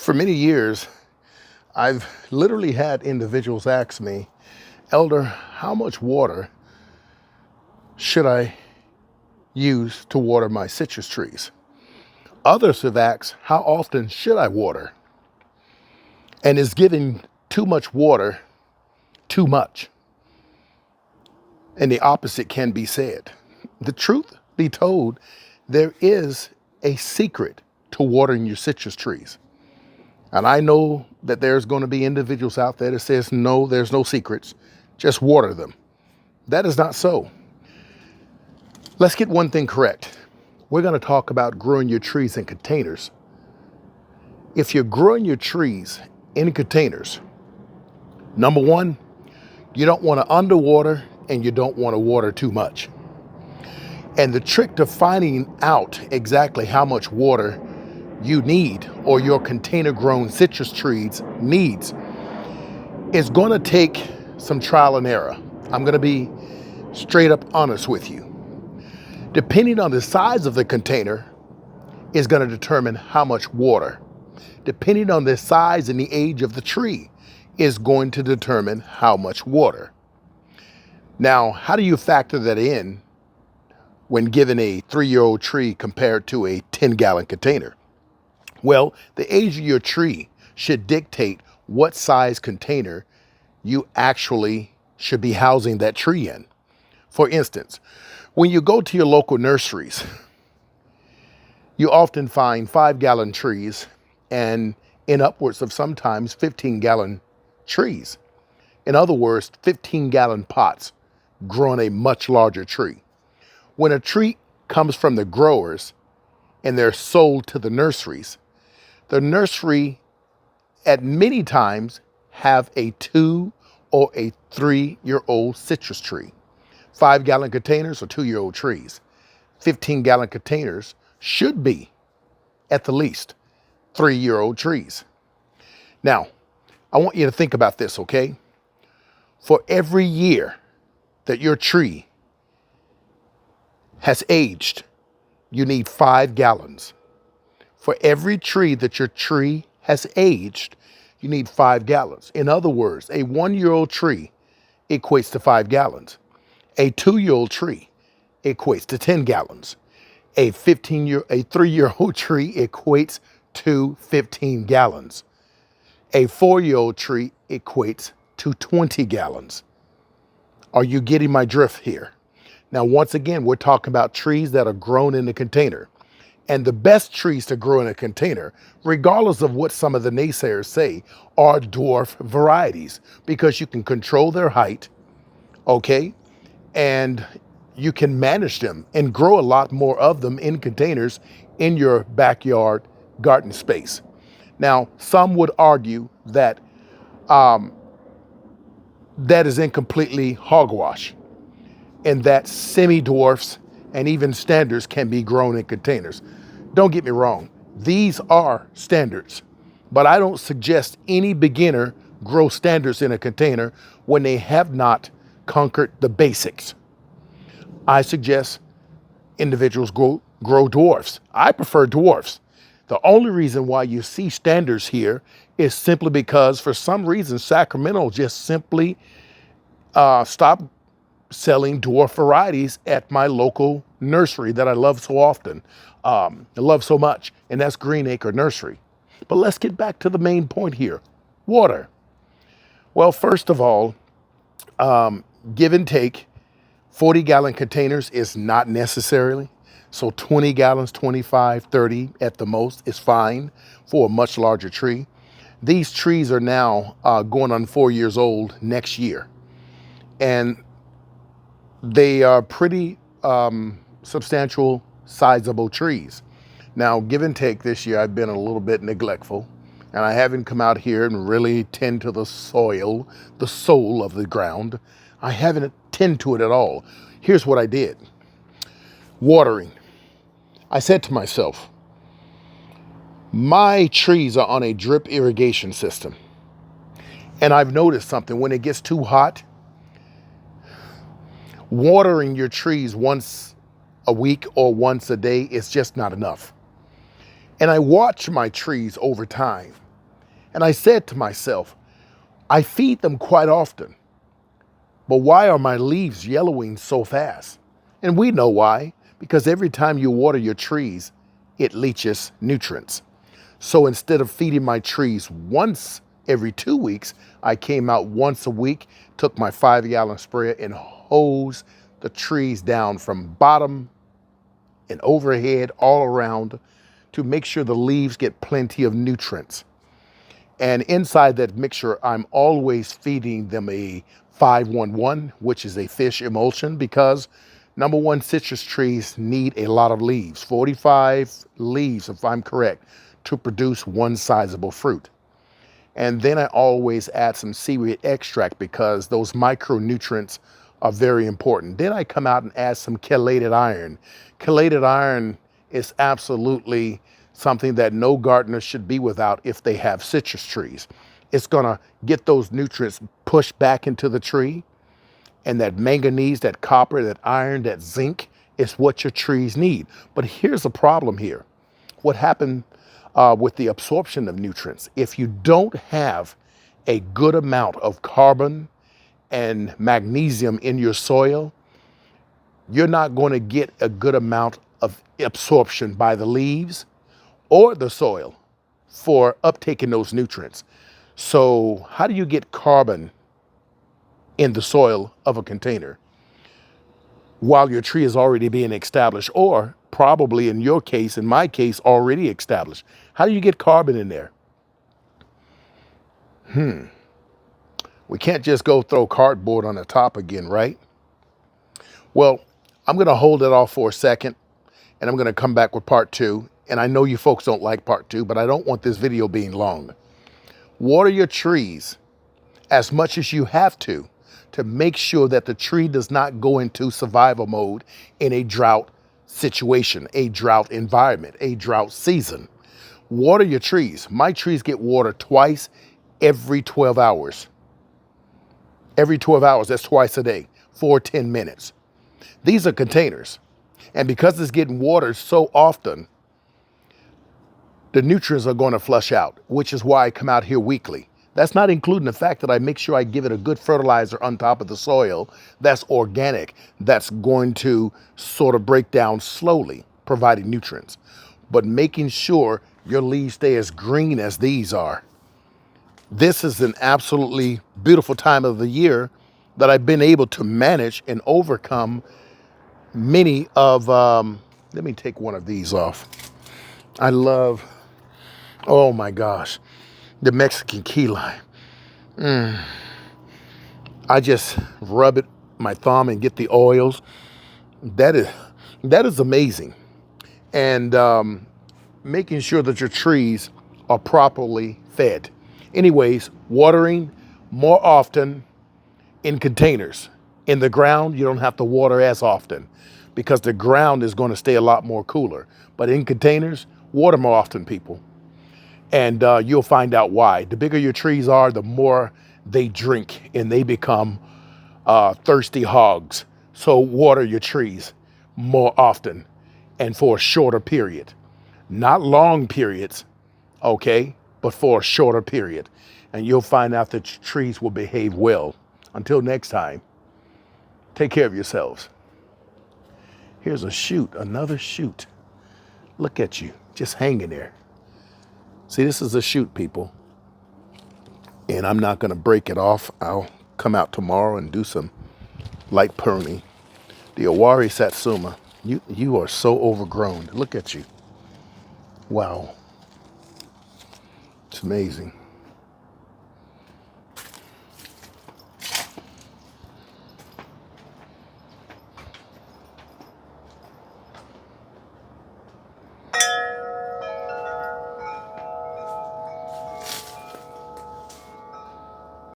For many years, I've literally had individuals ask me, Elder, how much water should I use to water my citrus trees? Others have asked, how often should I water? And is giving too much water too much? And the opposite can be said. The truth be told, there is a secret to watering your citrus trees. And I know that there's going to be individuals out there that says, no, there's no secrets. Just water them. That is not so. Let's get one thing correct. We're going to talk about growing your trees in containers. If you're growing your trees in containers, number one, you don't want to underwater and you don't want to water too much. And the trick to finding out exactly how much water you need or your container grown citrus trees needs is going to take some trial and error. I'm going to be straight up honest with you. Depending on the size of the container is going to determine how much water. Depending on the size and the age of the tree is going to determine how much water. Now, how do you factor that in when given a 3-year-old tree compared to a 10-gallon container? Well, the age of your tree should dictate what size container you actually should be housing that tree in. For instance, when you go to your local nurseries, you often find 5-gallon trees and in upwards of sometimes 15-gallon trees. In other words, 15-gallon pots growing a much larger tree. When a tree comes from the growers and they're sold to the nurseries, the nursery at many times have a 2 or a 3-year-old citrus tree. 5-gallon containers are 2-year-old trees. 15-gallon containers should be, at the least, 3-year-old trees. Now, I want you to think about this, okay? For every year that your tree has aged, you need 5 gallons. For every tree that your tree has aged, you need 5 gallons. In other words, a 1-year-old tree equates to 5 gallons. A 2-year-old tree equates to 10 gallons. A 3-year-old tree equates to 15 gallons. A 4-year-old tree equates to 20 gallons. Are you getting my drift here? Now, once again, we're talking about trees that are grown in a container. And the best trees to grow in a container, regardless of what some of the naysayers say, are dwarf varieties because you can control their height, okay? And you can manage them and grow a lot more of them in containers in your backyard garden space. Now, some would argue that that is incompletely hogwash and that semi-dwarfs and even standards can be grown in containers. Don't get me wrong, these are standards, but I don't suggest any beginner grow standards in a container when they have not conquered the basics. I suggest individuals grow dwarfs. I prefer dwarfs. The only reason why you see standards here is simply because for some reason Sacramento just simply stopped selling dwarf varieties at my local nursery that I love so often, I love so much, and that's Green Acre Nursery. But let's get back to the main point here, water. Well, first of all, give and take, 40-gallon containers is not necessarily. So 20 gallons, 25, 30 at the most is fine for a much larger tree. These trees are now going on 4 years old next year. And they are pretty substantial, sizable trees. Now, give and take this year, I've been a little bit neglectful. And I haven't come out here and really tend to the soil, the soul of the ground. I haven't tend to it at all. Here's what I did. Watering. I said to myself, my trees are on a drip irrigation system. And I've noticed something. When it gets too hot, watering your trees once a week or once a day is just not enough. And I watch my trees over time. And I said to myself, I feed them quite often, but why are my leaves yellowing so fast? And we know why, because every time you water your trees, it leaches nutrients. So instead of feeding my trees once every 2 weeks, I came out once a week, took my 5-gallon sprayer and hosed the trees down from bottom and overhead all around to make sure the leaves get plenty of nutrients. And inside that mixture, I'm always feeding them a 511, which is a fish emulsion, because number one, citrus trees need a lot of leaves, 45 leaves, if I'm correct, to produce one sizable fruit. And then I always add some seaweed extract because those micronutrients are very important. Then I come out and add some chelated iron. Chelated iron is absolutely something that no gardener should be without if they have citrus trees. It's gonna get those nutrients pushed back into the tree, and that manganese, that copper, that iron, that zinc is what your trees need. But here's a problem here. What happened with the absorption of nutrients? If you don't have a good amount of carbon and magnesium in your soil, you're not going to get a good amount of absorption by the leaves or the soil for uptaking those nutrients. So how do you get carbon in the soil of a container while your tree is already being established, or probably in your case, in my case, already established? How do you get carbon in there? We can't just go throw cardboard on the top again, right? Well, I'm going to hold it off for a second, and I'm going to come back with part two. And I know you folks don't like part two, but I don't want this video being long. Water your trees as much as you have to make sure that the tree does not go into survival mode in a drought situation, a drought environment, a drought season. Water your trees. My trees get watered twice every 12 hours. Every 12 hours, that's twice a day, for 10 minutes. These are containers. And because it's getting watered so often, the nutrients are going to flush out, which is why I come out here weekly. That's not including the fact that I make sure I give it a good fertilizer on top of the soil that's organic, that's going to sort of break down slowly, providing nutrients, but making sure your leaves stay as green as these are. This is an absolutely beautiful time of the year that I've been able to manage and overcome many of, let me take one of these off. I love, oh my gosh, the Mexican key lime. I just rub it, my thumb, and get the oils. That is amazing. And making sure that your trees are properly fed. Anyways, watering more often in containers. In the ground, you don't have to water as often because the ground is going to stay a lot more cooler. But in containers, water more often, people. And you'll find out why. The bigger your trees are, the more they drink and they become thirsty hogs. So water your trees more often and for a shorter period. Not long periods, okay, but for a shorter period. And you'll find out that your trees will behave well. Until next time, take care of yourselves. Here's a shoot, another shoot. Look at you, just hanging there. See, this is a shoot, people. And I'm not going to break it off. I'll come out tomorrow and do some light pruning. The Owari Satsuma, you are so overgrown. Look at you. Wow. It's amazing.